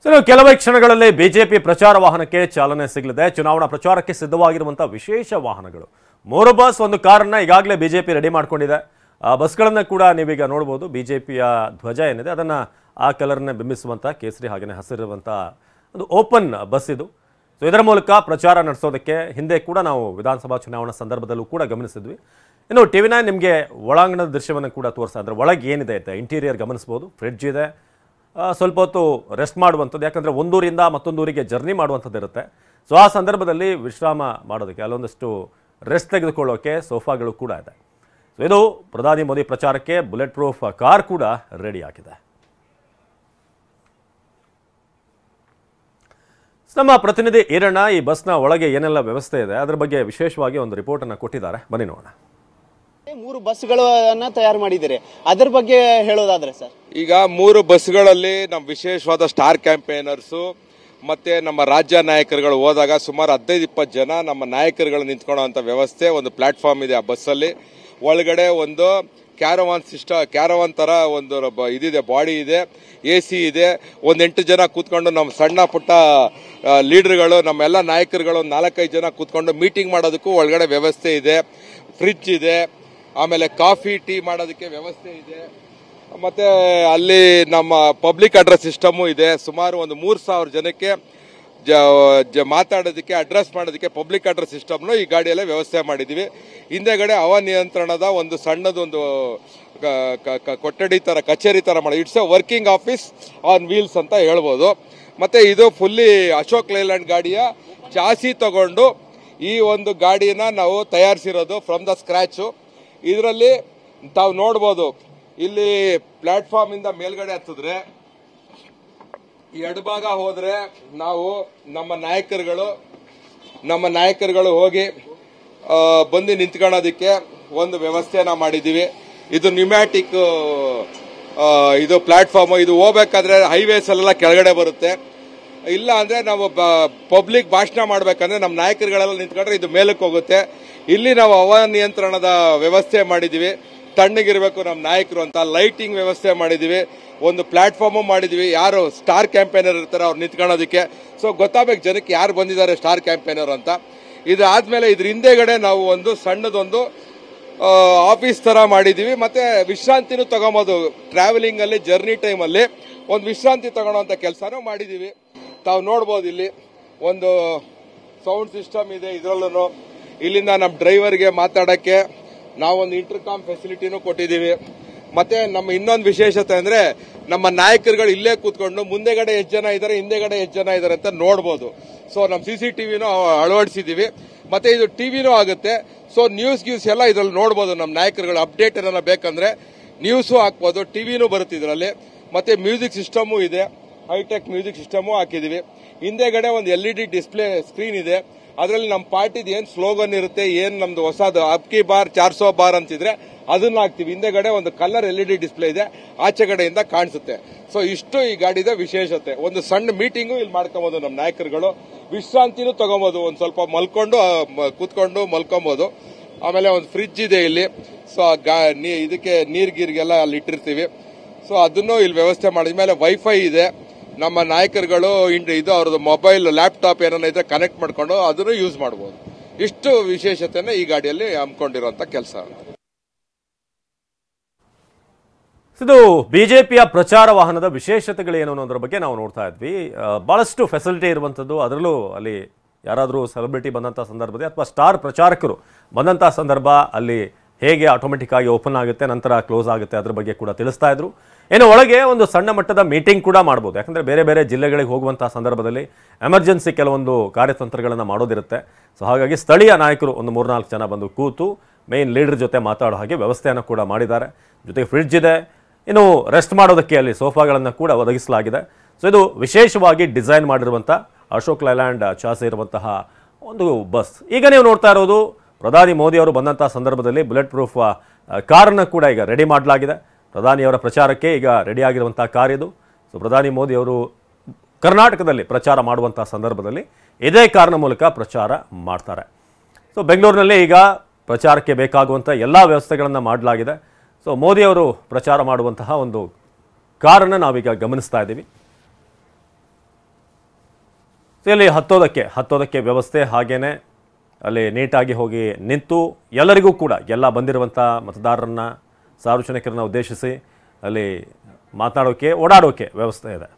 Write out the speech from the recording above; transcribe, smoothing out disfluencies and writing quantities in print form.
Sir, ಕೆಲವೇ ಕ್ಷಣಗಳಲ್ಲಿ BJP ಪ್ರಚಾರ ವಾಹನಕ್ಕೆ ಚಾಲನೆ ಸಿಗಲಿದೆ. ಚುನಾವಣಾ ಪ್ರಚಾರಕ್ಕೆ ಸಿದ್ಧವಾಗಿರುವಂತಹ ವಿಶೇಷ ವಾಹನಗಳು 3 ಬಸ್, 1 ಕಾರನ್ನ ಈಗಾಗಲೇ ಬಿಜೆಪಿ ರೆಡಿ ಮಾಡ್ಕೊಂಡಿದೆ. ಆ ಬಸ್ಗಳನ್ನ ಕೂಡ ನೀವೀಗ ನೋಡಬಹುದು. ಬಿಜೆಪಿಯ ಧ್ವಜ ಏನಿದೆ ಅದನ್ನ ಆ ಕಲರ್ನ ಬಿಂಬಿಸುವಂತ ಕೇಸರಿ ಹಾಗೆಯೇ ಹಸಿರುವಂತ ಒಂದು ಓಪನ್ ಬಸ್ ಇದು. ಸೊ ಇದರ ಮೂಲಕ ಪ್ರಚಾರ ನಡೆಸೋದಕ್ಕೆ ಹಿಂದೆ ಕೂಡ ನಾವು ವಿಧಾನಸಭಾ ಚುನಾವಣಾ ಸಂದರ್ಭದಲ್ಲೂ ಕೂಡ ಗಮನಿಸಿದ್ವಿ. ಇನ್ನು ಟಿವಿ9 ನಿಮಗೆ ಒಳಾಂಗಣದ ದೃಶ್ಯವನ್ನು ಕೂಡ ತೋರಿಸ್ತಾ ಇದ್ರೆ ಒಳಗೆ ಏನಿದೆ ಅಂತ ಇಂಟೀರಿಯರ್ ಗಮನಿಸಬಹುದು. ಫ್ರಿಡ್ಜ್ ಇದೆ, ಸ್ವಲ್ಪ ಹೊತ್ತು ರೆಸ್ಟ್ ಮಾಡುವಂಥದ್ದು, ಯಾಕಂದರೆ ಒಂದೂರಿಂದ ಮತ್ತೊಂದೂರಿಗೆ ಜರ್ನಿ ಮಾಡುವಂಥದ್ದು ಇರುತ್ತೆ. ಸೊ ಆ ಸಂದರ್ಭದಲ್ಲಿ ವಿಶ್ರಾಮ ಮಾಡೋದಕ್ಕೆ ಅಲ್ಲೊಂದಷ್ಟು ರೆಸ್ಟ್ ತೆಗೆದುಕೊಳ್ಳೋಕೆ ಸೋಫಾಗಳು ಕೂಡ ಇದೆ. ಸೊ ಇದು ಪ್ರಧಾನಿ ಮೋದಿ ಪ್ರಚಾರಕ್ಕೆ ಬುಲೆಟ್ ಪ್ರೂಫ್ ಕಾರ್ ಕೂಡ ರೆಡಿ ಆಗಿದೆ. ನಮ್ಮ ಪ್ರತಿನಿಧಿ ಈರಣ್ಣ ಈ ಬಸ್ನ ಒಳಗೆ ಏನೆಲ್ಲ ವ್ಯವಸ್ಥೆ ಇದೆ ಅದರ ಬಗ್ಗೆ ವಿಶೇಷವಾಗಿ ಒಂದು ರಿಪೋರ್ಟ್ ಅನ್ನು ಕೊಟ್ಟಿದ್ದಾರೆ. ಬನ್ನಿ ನೋಡೋಣ. 3 ಬಸ್ಗಳನ್ನ ತಯಾರು ಮಾಡಿದ್ದಾರೆ, ಅದರ ಬಗ್ಗೆ ಹೇಳೋದಾದ್ರೆ ಸರ್, ಈಗ 3 ಬಸ್ಗಳಲ್ಲಿ ನಮ್ಮ ವಿಶೇಷವಾದ ಸ್ಟಾರ್ ಕ್ಯಾಂಪೇನರ್ಸು ಮತ್ತೆ ನಮ್ಮ ರಾಜ್ಯ ನಾಯಕರುಗಳು ಹೋದಾಗ ಸುಮಾರು 15-20 ಜನ ನಮ್ಮ ನಾಯಕರುಗಳು ನಿಂತ್ಕೊಳ್ಳುವಂತ ವ್ಯವಸ್ಥೆ ಒಂದು ಪ್ಲಾಟ್ಫಾರ್ಮ್ ಇದೆ. ಆ ಬಸ್ಸಲ್ಲಿ ಒಳಗಡೆ ಒಂದು ಕ್ಯಾರವಾನ್ ತರ ಒಂದು ಇದಿದೆ, ಬಾಡಿ ಇದೆ, AC ಇದೆ. 8 ಜನ ಕೂತ್ಕೊಂಡು ನಮ್ಮ ಸಣ್ಣ ಪುಟ್ಟ ಲೀಡರ್ಗಳು, ನಮ್ಮೆಲ್ಲ ನಾಯಕರುಗಳು 4-5 ಜನ ಕೂತ್ಕೊಂಡು ಮೀಟಿಂಗ್ ಮಾಡೋದಕ್ಕೂ ಒಳಗಡೆ ವ್ಯವಸ್ಥೆ ಇದೆ. ಫ್ರಿಡ್ಜ್ ಇದೆ, ಆಮೇಲೆ ಕಾಫಿ ಟೀ ಮಾಡೋದಕ್ಕೆ ವ್ಯವಸ್ಥೆ ಇದೆ. ಮತ್ತೆ ಅಲ್ಲಿ ನಮ್ಮ ಪಬ್ಲಿಕ್ ಅಡ್ರೆಸ್ ಸಿಸ್ಟಮು ಇದೆ. ಸುಮಾರು ಒಂದು 3,000 ಜನಕ್ಕೆ ಮಾತಾಡೋದಕ್ಕೆ, ಅಡ್ರೆಸ್ ಮಾಡೋದಕ್ಕೆ ಪಬ್ಲಿಕ್ ಅಡ್ರೆಸ್ ಸಿಸ್ಟಮ್ನು ಈ ಗಾಡಿಯಲ್ಲೇ ವ್ಯವಸ್ಥೆ ಮಾಡಿದ್ದೀವಿ. ಹಿಂದೆಗಡೆ ಹವಾನಿಯಂತ್ರಣದ ಒಂದು ಸಣ್ಣದೊಂದು ಕೊಠಡಿ ತರ, ಕಚೇರಿ ತರ ಮಾಡಿ, it's A working office on wheels ಅಂತ ಹೇಳ್ಬೋದು. ಮತ್ತೆ ಇದು ಫುಲ್ಲಿ ಅಶೋಕ್ ಲೈಲ್ಯಾಂಡ್ ಗಾಡಿಯ ಚಾಸಿ ತಗೊಂಡು ಈ ಒಂದು ಗಾಡಿನ ನಾವು ತಯಾರಿಸಿರೋದು ಫ್ರಮ್ ದ ಸ್ಕ್ರಾಚ್. ಇದರಲ್ಲಿ ತಾವು ನೋಡ್ಬೋದು, ಇಲ್ಲಿ ಪ್ಲಾಟ್ಫಾರ್ಮ್ ಇಂದ ಮೇಲ್ಗಡೆ ಹತ್ತಿದ್ರೆ ಈ ಎಡಭಾಗ ಹೋದ್ರೆ ನಾವು ನಮ್ಮ ನಾಯಕರುಗಳು ಹೋಗಿ ಬಂದು ನಿಂತ್ಕೊಳ್ಳೋದಕ್ಕೆ ಒಂದು ವ್ಯವಸ್ಥೆನ ಮಾಡಿದೀವಿ. ಇದು ನ್ಯೂಮ್ಯಾಟಿಕ್ ಇದು ಪ್ಲಾಟ್ಫಾರ್ಮ್. ಇದು ಹೋಗ್ಬೇಕಾದ್ರೆ ಹೈವೇಸ್ ಅಲ್ಲೆಲ್ಲ ಕೆಳಗಡೆ ಬರುತ್ತೆ. ಇಲ್ಲ ಅಂದ್ರೆ ನಾವು ಪಬ್ಲಿಕ್ ಭಾಷಣ ಮಾಡ್ಬೇಕಂದ್ರೆ ನಮ್ಮ ನಾಯಕರುಗಳೆಲ್ಲ ನಿಂತ್ಕೊಂಡ್ರೆ ಇದು ಮೇಲಕ್ಕೆ ಹೋಗುತ್ತೆ. ಇಲ್ಲಿ ನಾವು ಹವಾನಿಯಂತ್ರಣದ ವ್ಯವಸ್ಥೆ ಮಾಡಿದೀವಿ. ತಣ್ಣಗಿರ್ಬೇಕು ನಮ್ಮ ನಾಯಕರು ಅಂತ ಲೈಟಿಂಗ್ ವ್ಯವಸ್ಥೆ ಮಾಡಿದೀವಿ. ಒಂದು ಪ್ಲಾಟ್ಫಾರ್ಮ್ ಮಾಡಿದೀವಿ. ಯಾರು ಸ್ಟಾರ್ ಕ್ಯಾಂಪೇನರ್ ಇರ್ತಾರೆ ಅವ್ರು ನಿಂತ್ಕೊಳ್ಳೋದಕ್ಕೆ. ಸೊ ಗೊತ್ತಾಗಬೇಕು ಜನಕ್ಕೆ ಯಾರು ಬಂದಿದ್ದಾರೆ ಸ್ಟಾರ್ ಕ್ಯಾಂಪೇನರ್ ಅಂತ. ಇದಾದ್ಮೇಲೆ ಇದ್ರ ಹಿಂದೆಗಡೆ ನಾವು ಒಂದು ಸಣ್ಣದೊಂದು ಆಫೀಸ್ ತರ ಮಾಡಿದೀವಿ. ಮತ್ತೆ ವಿಶ್ರಾಂತಿನೂ ತಗೊಂಬೋದು. ಟ್ರಾವೆಲಿಂಗ್ ಅಲ್ಲಿ, ಜರ್ನಿ ಟೈಮ್ ಅಲ್ಲಿ ಒಂದು ವಿಶ್ರಾಂತಿ ತಗೊಳ್ಳೋಂತ ಕೆಲಸನೂ ಮಾಡಿದೀವಿ. ತಾವು ನೋಡ್ಬೋದು, ಇಲ್ಲಿ ಒಂದು ಸೌಂಡ್ ಸಿಸ್ಟಮ್ ಇದೆ. ಇದರಲ್ಲೂ ಇಲ್ಲಿಂದ ನಮ್ಮ ಡ್ರೈವರ್ಗೆ ಮಾತಾಡಕ್ಕೆ ನಾವೊಂದು ಇಂಟರ್ಕಾಮ್ ಫೆಸಿಲಿಟಿನೂ ಕೊಟ್ಟಿದ್ದೀವಿ. ಮತ್ತೆ ನಮ್ಮ ಇನ್ನೊಂದು ವಿಶೇಷತೆ ಅಂದ್ರೆ ನಮ್ಮ ನಾಯಕರುಗಳು ಇಲ್ಲೇ ಕೂತ್ಕೊಂಡು ಮುಂದೆಗಡೆ ಎಷ್ಟು ಜನ ಇದ್ದಾರೆ, ಹಿಂದೆಗಡೆ ಎಷ್ಟು ಜನ ಇದ್ದಾರೆ ಅಂತ ನೋಡ್ಬೋದು. ಸೊ ನಮ್ಮ CCTVನೂ ಅಳವಡಿಸಿದೀವಿ. ಮತ್ತೆ ಇದು ಟಿವಿನೂ ಆಗುತ್ತೆ. ಸೊ ನ್ಯೂಸ್ ಎಲ್ಲ ಇದ್ರಲ್ಲಿ ನೋಡ್ಬೋದು. ನಮ್ಮ ನಾಯಕರುಗಳ ಅಪ್ಡೇಟ್ ಏನಾರ ಬೇಕಂದ್ರೆ ನ್ಯೂಸು ಹಾಕ್ಬೋದು, ಟಿವಿನೂ ಬರುತ್ತೆ ಇದರಲ್ಲಿ. ಮತ್ತೆ ಮ್ಯೂಸಿಕ್ ಸಿಸ್ಟಮು ಇದೆ, ಹೈಟೆಕ್ ಮ್ಯೂಸಿಕ್ ಸಿಸ್ಟಮು ಹಾಕಿದೀವಿ. ಹಿಂದೆಗಡೆ ಒಂದು LED ಡಿಸ್ಪ್ಲೇ ಸ್ಕ್ರೀನ್ ಇದೆ. ಅದರಲ್ಲಿ ನಮ್ಮ ಪಾರ್ಟಿದು ಏನ್ ಸ್ಲೋಗನ್ ಇರುತ್ತೆ, ಏನ್ ನಮ್ದು ಹೊಸದು ಅಬ್ಕಿ ಬಾರ್ 400 ಬಾರ್ ಅಂತಿದ್ರೆ ಅದನ್ನ ಹಾಕ್ತಿವಿ. ಹಿಂದೆಗಡೆ ಒಂದು ಕಲರ್ LED ಡಿಸ್ಪ್ಲೇ ಇದೆ, ಆಚೆಗಡೆಯಿಂದ ಕಾಣಿಸುತ್ತೆ. ಸೊ ಇಷ್ಟು ಈ ಗಾಡಿದ ವಿಶೇಷತೆ. ಒಂದು ಸಣ್ಣ ಮೀಟಿಂಗು ಇಲ್ಲಿ ಮಾಡ್ಕೊಬಹುದು ನಮ್ಮ ನಾಯಕರುಗಳು. ವಿಶ್ರಾಂತಿನೂ ತಗೋಬಹುದು, ಒಂದ್ ಸ್ವಲ್ಪ ಕೂತ್ಕೊಂಡು ಮಲ್ಕೊಬಹುದು. ಆಮೇಲೆ ಒಂದು ಫ್ರಿಡ್ಜ್ ಇದೆ ಇಲ್ಲಿ. ಸೊ ಇದಕ್ಕೆ ನೀರ್ಗೀರಿಗೆಲ್ಲ ಅಲ್ಲಿ ಇಟ್ಟಿರ್ತೀವಿ. ಸೊ ಅದನ್ನು ಇಲ್ಲಿ ವ್ಯವಸ್ಥೆ ಮಾಡಿದ್ಮೇಲೆ ವೈಫೈ ಇದೆ. ನಮ್ಮ ನಾಯಕರುಗಳು ಇದು ಅವ್ರದ್ದು ಮೊಬೈಲ್, ಲ್ಯಾಪ್ಟಾಪ್ ಏನಾರ ಇದ್ರೆ ಕನೆಕ್ಟ್ ಮಾಡ್ಕೊಂಡು ಅದನ್ನು ಯೂಸ್ ಮಾಡಬಹುದು. ಇಷ್ಟು ವಿಶೇಷತೆನ ಈ ಗಾಡಿಯಲ್ಲಿ ಹಮ್ಮಿಕೊಂಡಿರುವಂತ ಕೆಲಸ. ಇದು ಬಿಜೆಪಿಯ ಪ್ರಚಾರ ವಾಹನದ ವಿಶೇಷತೆಗಳೇನು ಅನ್ನೋದ್ರ ಬಗ್ಗೆ ನಾವು ನೋಡ್ತಾ ಇದ್ವಿ. ಬಹಳಷ್ಟು ಫೆಸಿಲಿಟಿ ಇರುವಂಥದ್ದು. ಅದರಲ್ಲೂ ಅಲ್ಲಿ ಯಾರಾದರೂ ಸೆಲೆಬ್ರಿಟಿ ಬಂದಂಥ ಸಂದರ್ಭದಲ್ಲಿ ಅಥವಾ ಸ್ಟಾರ್ ಪ್ರಚಾರಕರು ಬಂದಂಥ ಸಂದರ್ಭ ಅಲ್ಲಿ ಹೇಗೆ ಆಟೋಮೆಟಿಕ್ ಆಗಿ ಓಪನ್ ಆಗುತ್ತೆ, ನಂತರ ಕ್ಲೋಸ್ ಆಗುತ್ತೆ, ಅದ್ರ ಬಗ್ಗೆ ಕೂಡ ತಿಳಿಸ್ತಾ ಇದ್ರು. ಏನು ಒಳಗೆ ಒಂದು ಸಣ್ಣ ಮಟ್ಟದ ಮೀಟಿಂಗ್ ಕೂಡ ಮಾಡ್ಬೋದು. ಯಾಕಂದರೆ ಬೇರೆ ಬೇರೆ ಜಿಲ್ಲೆಗಳಿಗೆ ಹೋಗುವಂಥ ಸಂದರ್ಭದಲ್ಲಿ ಎಮರ್ಜೆನ್ಸಿ ಕೆಲವೊಂದು ಕಾರ್ಯತಂತ್ರಗಳನ್ನು ಮಾಡೋದಿರುತ್ತೆ. ಸೊ ಹಾಗಾಗಿ ಸ್ಥಳೀಯ ನಾಯಕರು ಒಂದು 3-4 ಜನ ಬಂದು ಕೂತು ಮೇನ್ ಲೀಡರ್ ಜೊತೆ ಮಾತಾಡೋ ಹಾಗೆ ವ್ಯವಸ್ಥೆಯನ್ನು ಕೂಡ ಮಾಡಿದ್ದಾರೆ. ಜೊತೆಗೆ ಫ್ರಿಡ್ಜ್ ಇದೆ. ಇನ್ನು ರೆಸ್ಟ್ ಮಾಡೋದಕ್ಕೆ ಅಲ್ಲಿ ಸೋಫಾಗಳನ್ನು ಕೂಡ ಒದಗಿಸಲಾಗಿದೆ. ಸೊ ಇದು ವಿಶೇಷವಾಗಿ ಡಿಸೈನ್ ಮಾಡಿರುವಂಥ ಅಶೋಕ್ ಲೈಲ್ಯಾಂಡ್ ಚಾಸಿ ಇರುವಂತಹ ಒಂದು ಬಸ್. ಈಗ ನೀವು ನೋಡ್ತಾ ಇರೋದು ಪ್ರಧಾನಿ ಮೋದಿ ಅವರು ಬಂದಂಥ ಸಂದರ್ಭದಲ್ಲಿ ಬುಲೆಟ್ ಪ್ರೂಫ್ ಕಾರನ್ನು ಕೂಡ ಈಗ ರೆಡಿ ಮಾಡಲಾಗಿದೆ. ಪ್ರಧಾನಿಯವರ ಪ್ರಚಾರಕ್ಕೆ ಈಗ ರೆಡಿಯಾಗಿರುವಂಥ ಕಾರ್ ಇದು. ಸೊ ಪ್ರಧಾನಿ ಮೋದಿ ಅವರು ಕರ್ನಾಟಕದಲ್ಲಿ ಪ್ರಚಾರ ಮಾಡುವಂಥ ಸಂದರ್ಭದಲ್ಲಿ ಇದೇ ಕಾರಿನ ಮೂಲಕ ಪ್ರಚಾರ ಮಾಡ್ತಾರೆ. ಸೊ ಬೆಂಗಳೂರಿನಲ್ಲಿ ಈಗ ಪ್ರಚಾರಕ್ಕೆ ಬೇಕಾಗುವಂಥ ಎಲ್ಲ ವ್ಯವಸ್ಥೆಗಳನ್ನು ಮಾಡಲಾಗಿದೆ. ಸೊ ಮೋದಿಯವರು ಪ್ರಚಾರ ಮಾಡುವಂತಹ ಒಂದು ಕಾರನ್ನು ನಾವೀಗ ಗಮನಿಸ್ತಾ ಇದ್ದೀವಿ. ಸೊ ಇಲ್ಲಿ ಹತ್ತೋದಕ್ಕೆ ವ್ಯವಸ್ಥೆ, ಹಾಗೇನೆ ಅಲ್ಲಿ ನೀಟಾಗಿ ಹೋಗಿ ನಿಂತು ಎಲ್ಲರಿಗೂ ಕೂಡ ಎಲ್ಲ ಬಂದಿರುವಂಥ ಮತದಾರರನ್ನ, ಸಾರ್ವಜನಿಕರನ್ನ ಉದ್ದೇಶಿಸಿ ಅಲ್ಲಿ ಮಾತನಾಡೋಕ್ಕೆ, ಓಡಾಡೋಕ್ಕೆ ವ್ಯವಸ್ಥೆ ಇದೆ.